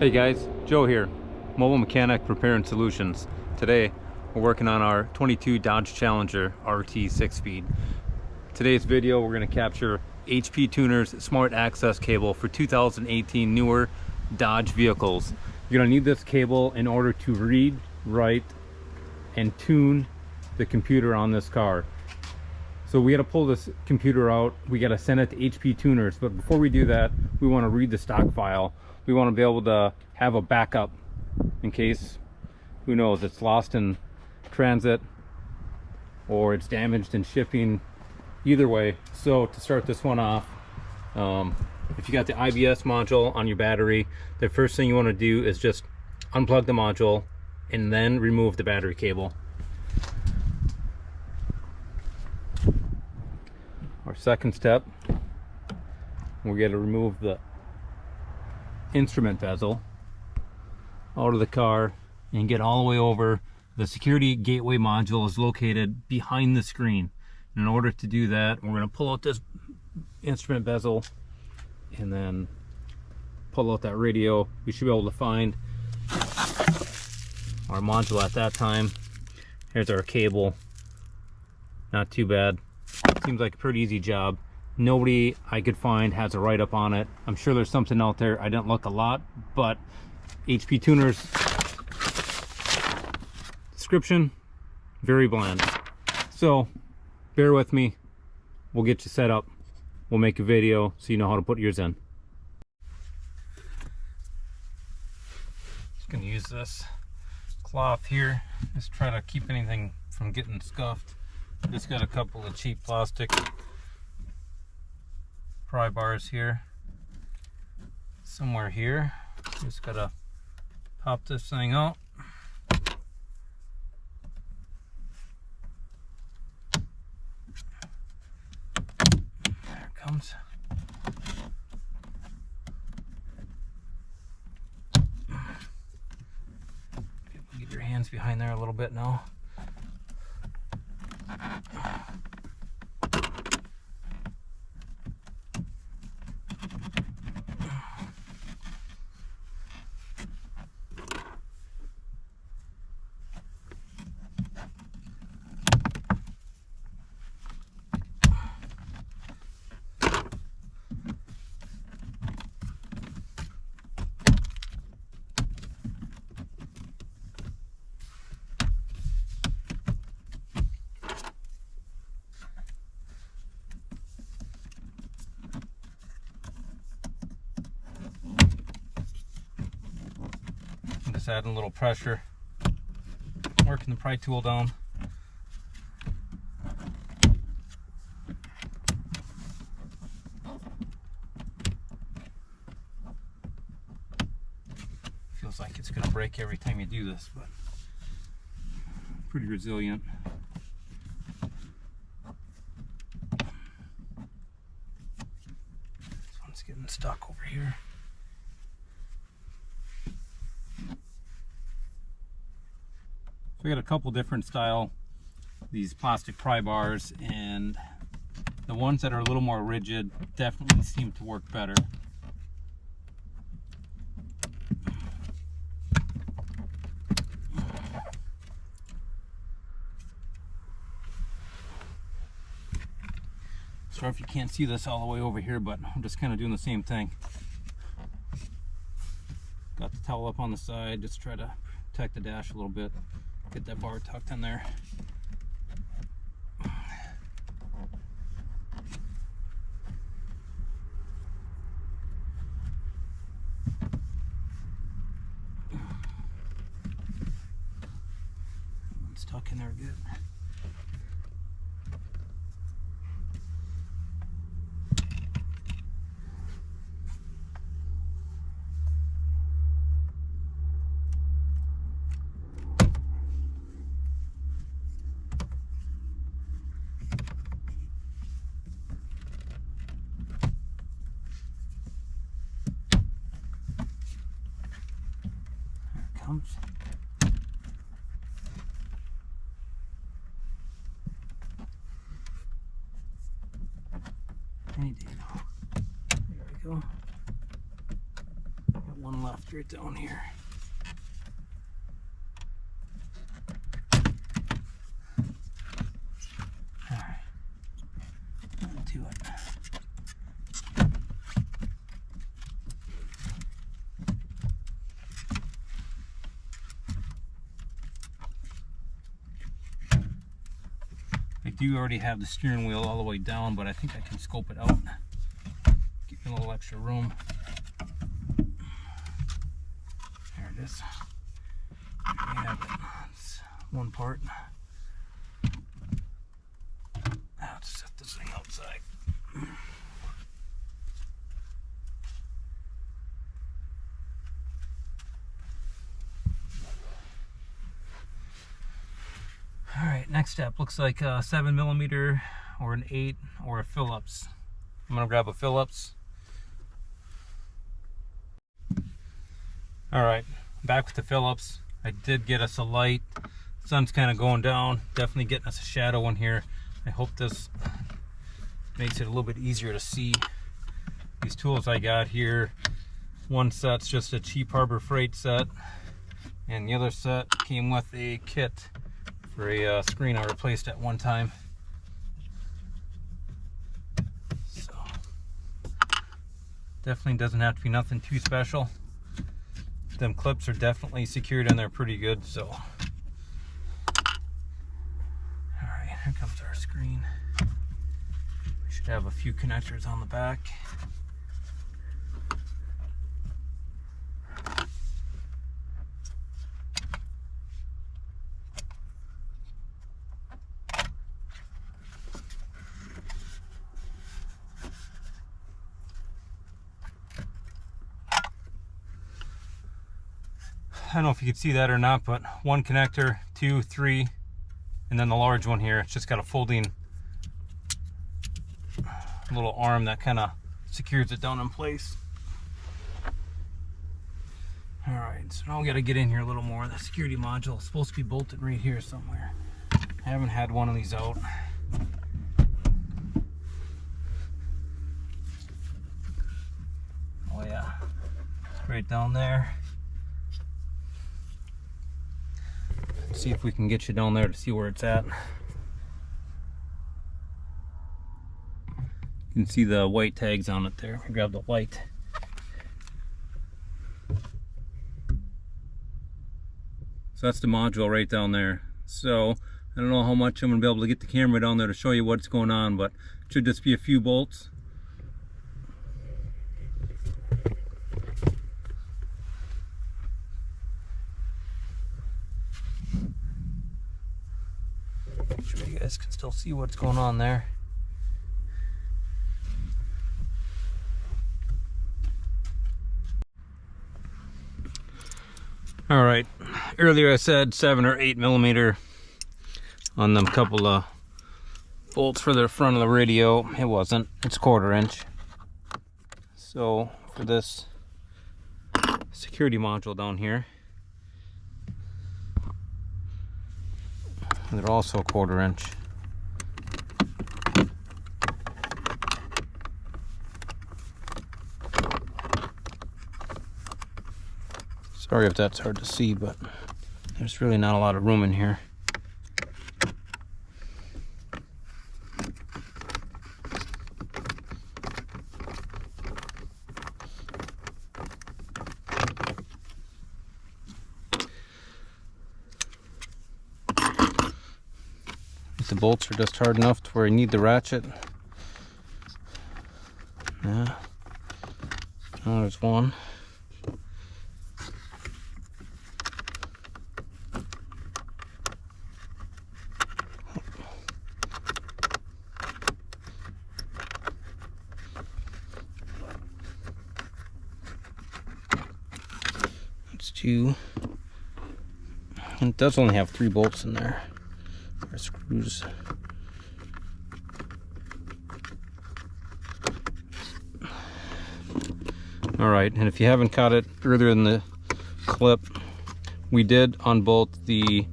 Hey guys, Joe here, Mobile Mechanic Repair and Solutions. Today we're working on our 22 Dodge Challenger RT 6-speed. Today's video we're going to capture HP Tuner's Smart Access cable for 2018 newer Dodge vehicles. You're going to need this cable in order to read, write, and tune the computer on this car. So we got to pull this computer out, we got to send it to HP Tuners, but before we do that we want to read the stock file. We want to be able to have a backup in case, who knows, it's lost in transit or it's damaged in shipping, either way. So to start this one off, if you got the IBS module on your battery, the first thing you want to do is just unplug the module and then remove the battery cable. Our second step, we're going to remove the instrument bezel out of the car and get all the way over. The security gateway module is located behind the screen. In order to do that, we're going to pull out this instrument bezel and then pull out that radio. We should be able to find our module at that time. Here's our cable. Not too bad. Seems like a pretty easy job. Nobody I could find has a write-up on it. I'm sure there's something out there. I didn't look a lot, but HP Tuner's description, very bland. So bear with me. We'll get you set up. We'll make a video so you know how to put yours in. Just gonna use this cloth here. Just try to keep anything from getting scuffed. Just got a couple of cheap plastic pry bars here, somewhere here. Just gotta pop this thing out. There it comes. Get your hands behind there a little bit now. Just adding a little pressure, working the pry tool down. Feels like it's going to break every time you do this, but pretty resilient. This one's getting stuck over here. So we got a couple different style, these plastic pry bars, and the ones that are a little more rigid definitely seem to work better. Sorry if you can't see this all the way over here, but I'm just kind of doing the same thing. Got the towel up on the side, just try to protect the dash a little bit. Get that bar tucked in there. It's tucked in there good. Comes. Any day now. There we go. one left right down here. All right, do it. I do already have the steering wheel all the way down, but I think I can scope it out. Give me a little extra room. There it is. There you have it. It's one part. Now let's set this thing outside. All right, next step looks like a 7mm or an 8 or a Phillips. I'm gonna grab a Phillips. All right, back with the Phillips. I did get us a light. Sun's kind of going down, definitely getting us a shadow in here. I hope this makes it a little bit easier to see. These tools I got here, one set's just a cheap Harbor Freight set, and the other set came with a kit for a screen I replaced at one time. So definitely doesn't have to be nothing too special. Them clips are definitely secured in there pretty good. So all right, here comes our screen. We should have a few connectors on the back. I don't know if you can see that or not, but one connector, 2, 3, and then the large one here. It's just got a folding little arm that kind of secures it down in place. All right, so now we got to get in here a little more. The security module is supposed to be bolted right here somewhere. I haven't had one of these out. Oh yeah, it's right down there. See if we can get you down there to see where it's at. You can see the white tags on it there. Grab the light. So that's the module right down there. So I don't know how much I'm going to be able to get the camera down there to show you what's going on, but it should just be a few bolts. Make sure you guys can still see what's going on there. All right, earlier I said 7 or 8mm on them couple of bolts for the front of the radio. It wasn't, it's 1/4 inch. So for this security module down here, they're also 1/4 inch. Sorry if that's hard to see, but there's really not a lot of room in here. The bolts are just hard enough to where you need the ratchet. Yeah. Oh, there's one. That's 2. And it does only have 3 bolts in there. Or screws. All right, and if you haven't caught it earlier in the clip, we did unbolt the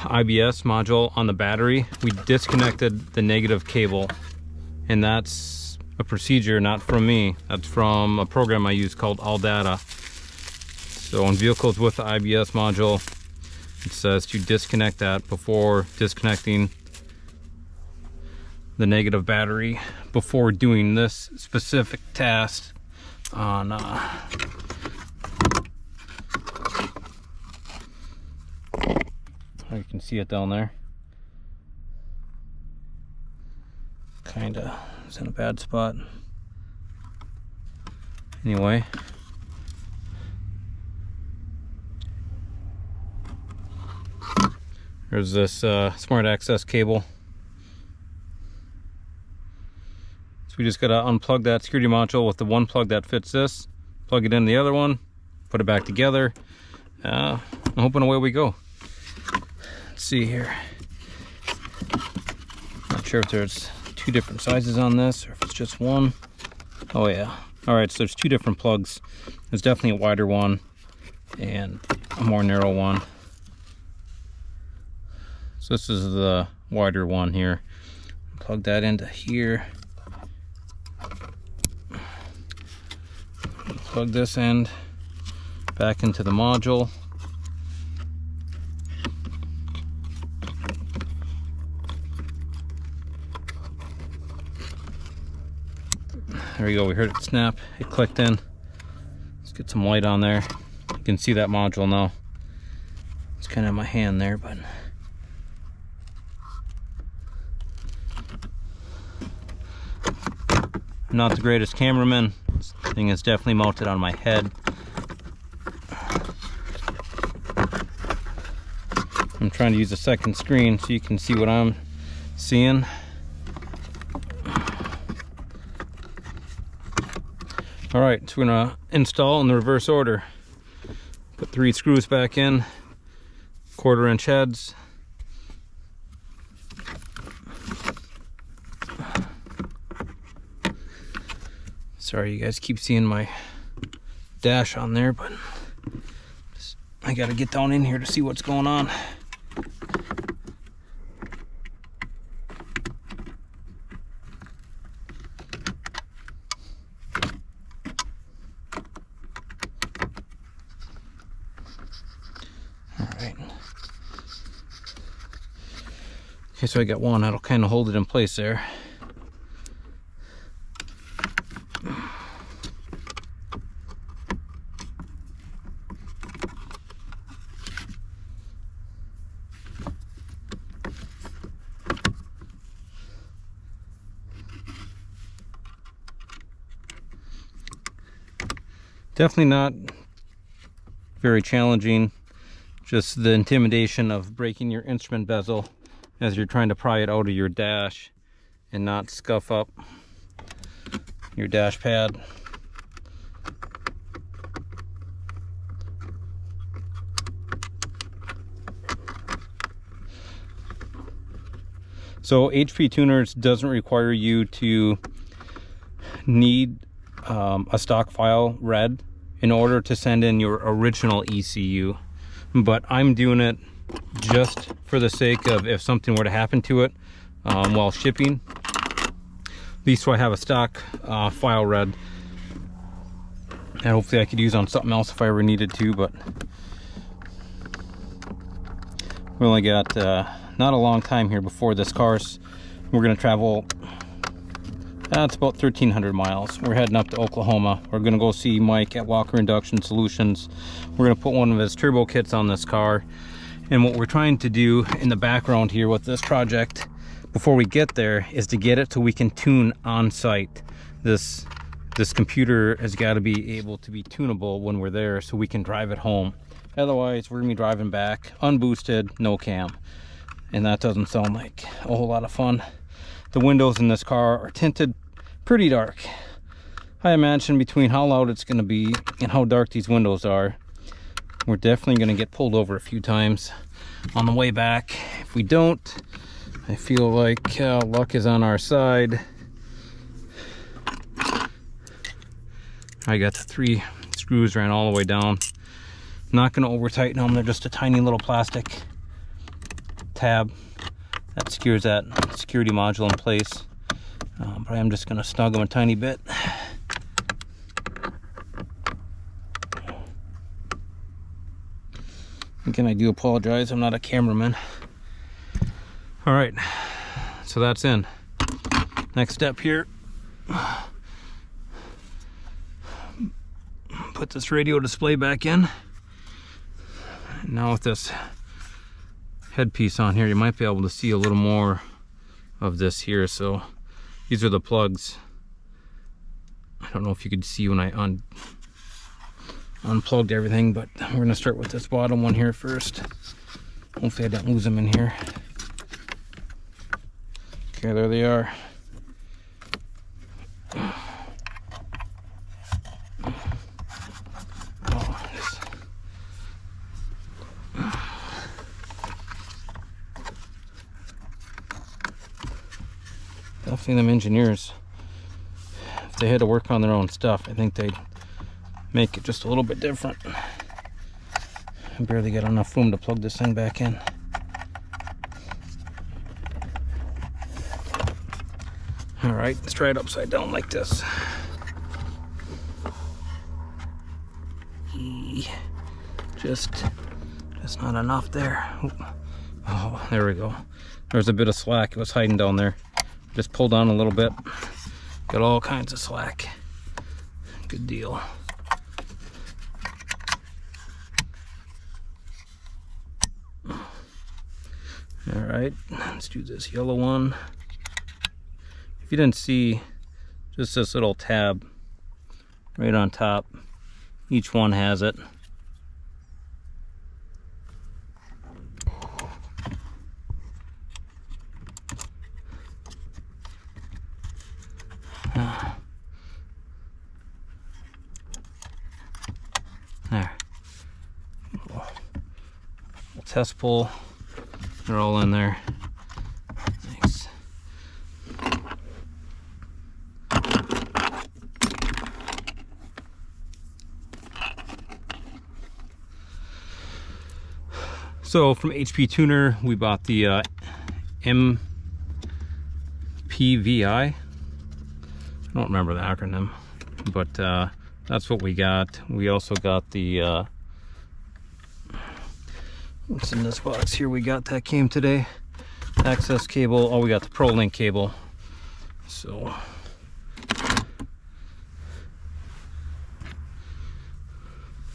IBS module on the battery. We disconnected the negative cable, and that's a procedure, not from me. That's from a program I use called ALLDATA. So on vehicles with the IBS module, it says to disconnect that before disconnecting the negative battery before doing this specific task on you can see it down there. Kinda, it's in a bad spot. Anyway, there's this smart access cable. So we just gotta unplug that security module with the one plug that fits this, plug it in the other one, put it back together. I'm hoping away we go. Let's see here. Not sure if there's two different sizes on this or if it's just one. Oh yeah. All right, so there's two different plugs. There's definitely a wider one and a more narrow one. So this is the wider one here. Plug that into here. Plug this end back into the module. There we go, we heard it snap, it clicked in. Let's get some light on there. You can see that module now. It's kind of in my hand there, but I'm not the greatest cameraman. This thing is definitely mounted on my head. I'm trying to use a second screen so you can see what I'm seeing. All right, so we're gonna install in the reverse order. Put 3 screws back in, 1/4 inch heads. Sorry, you guys keep seeing my dash on there, but I gotta get down in here to see what's going on. Okay, so I got one that'll kind of hold it in place there. Definitely not very challenging, just the intimidation of breaking your instrument bezel as you're trying to pry it out of your dash and not scuff up your dash pad. So HP Tuners doesn't require you to need a stock file read in order to send in your original ECU, but I'm doing it just for the sake of if something were to happen to it while shipping, at least so I have a stock file read and hopefully I could use on something else if I ever needed to. But we only got not a long time here before this car's, we're going to travel, it's about 1,300 miles. We're heading up to Oklahoma. We're going to go see Mike at Walker Induction Solutions. We're going to put one of his turbo kits on this car. And what we're trying to do in the background here with this project before we get there is to get it so we can tune on site. This computer has got to be able to be tunable when we're there so we can drive it home. Otherwise, we're gonna be driving back unboosted, no cam. And that doesn't sound like a whole lot of fun. The windows in this car are tinted pretty dark. I imagine between how loud it's gonna be and how dark these windows are, we're definitely going to get pulled over a few times on the way back. If we don't, I feel like luck is on our side. I got the 3 screws ran all the way down. Not going to over tighten them. They're just a tiny little plastic tab that secures that security module in place. But I'm just gonna snug them a tiny bit. Again, I do apologize, I'm not a cameraman. All right, so that's in. Next step here, put this radio display back in. Now with this headpiece on here, you might be able to see a little more of this here. So these are the plugs. I don't know if you could see when I unplugged everything, but we're gonna start with this bottom one here first. Hopefully I didn't lose them in here. Okay, there they are. Definitely them engineers, if they had to work on their own stuff, I think they'd make it just a little bit different. I barely got enough room to plug this thing back in. All right, let's try it upside down like this. Just not enough there. Oh, there we go. There's a bit of slack. It was hiding down there. Just pulled on a little bit. Got all kinds of slack. Good deal. All right, let's do this yellow one. If you didn't see, just this little tab right on top. Each one has it. There. Little test pull. They're all in there. Thanks. So from HP Tuner, we bought the MPVI. I don't remember the acronym, but that's what we got. We also got the what's in this box here? We got that came today. Access cable. Oh, we got the ProLink cable. So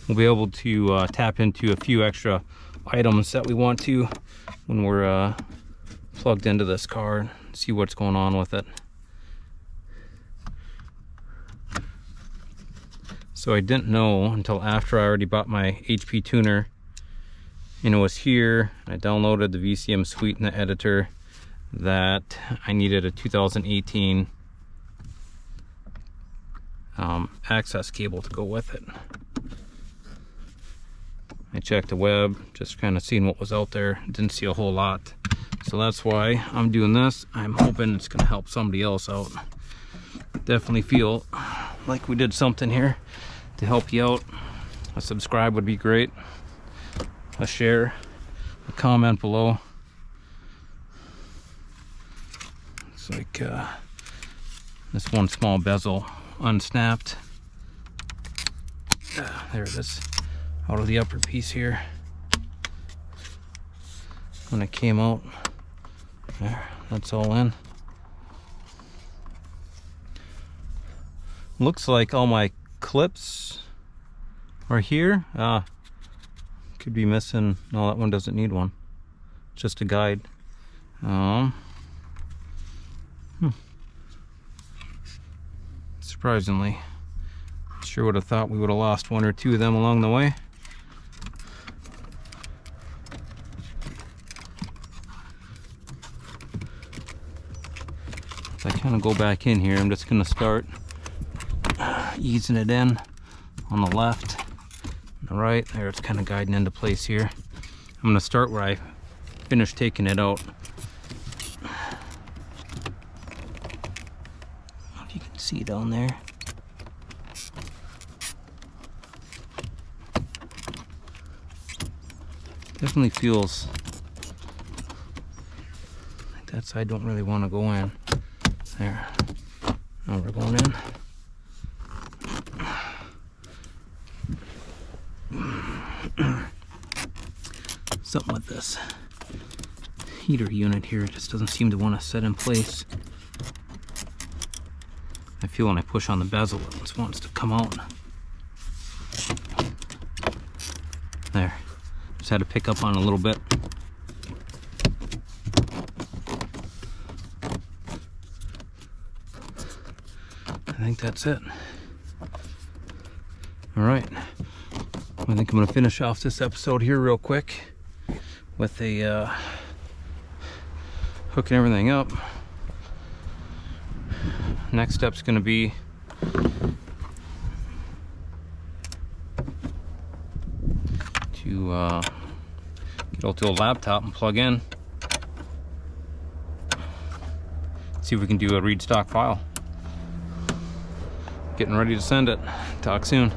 we'll be able to tap into a few extra items that we want to when we're plugged into this car and see what's going on with it. So I didn't know until after I already bought my HP Tuner and it was here. I downloaded the VCM suite in the editor that I needed a 2018 access cable to go with it. I checked the web, just kind of seeing what was out there. Didn't see a whole lot. So that's why I'm doing this. I'm hoping it's going to help somebody else out. Definitely feel like we did something here to help you out. A subscribe would be great. A share, a comment below. It's like this one small bezel unsnapped. There it is, out of the upper piece here. When it came out, there, that's all in. Looks like all my clips are here. Could be missing. No, that one doesn't need one. Just a guide. Surprisingly, sure would have thought we would have lost one or two of them along the way. If I kind of go back in here, I'm just going to start easing it in on the left and the right. There, it's kind of guiding into place here. I'm going to start where I finished taking it out. If you can see down there. Definitely feels like that side don't really want to go in. There. Now we're going in. Something with this heater unit here just doesn't seem to want to set in place. I feel when I push on the bezel it just wants to come out. There. Just had to pick up on it a little bit. I think that's it. Alright. I think I'm going to finish off this episode here real quick with a hooking everything up. Next step's going to be to get out the old laptop and plug in. See if we can do a read stock file. Getting ready to send it. Talk soon.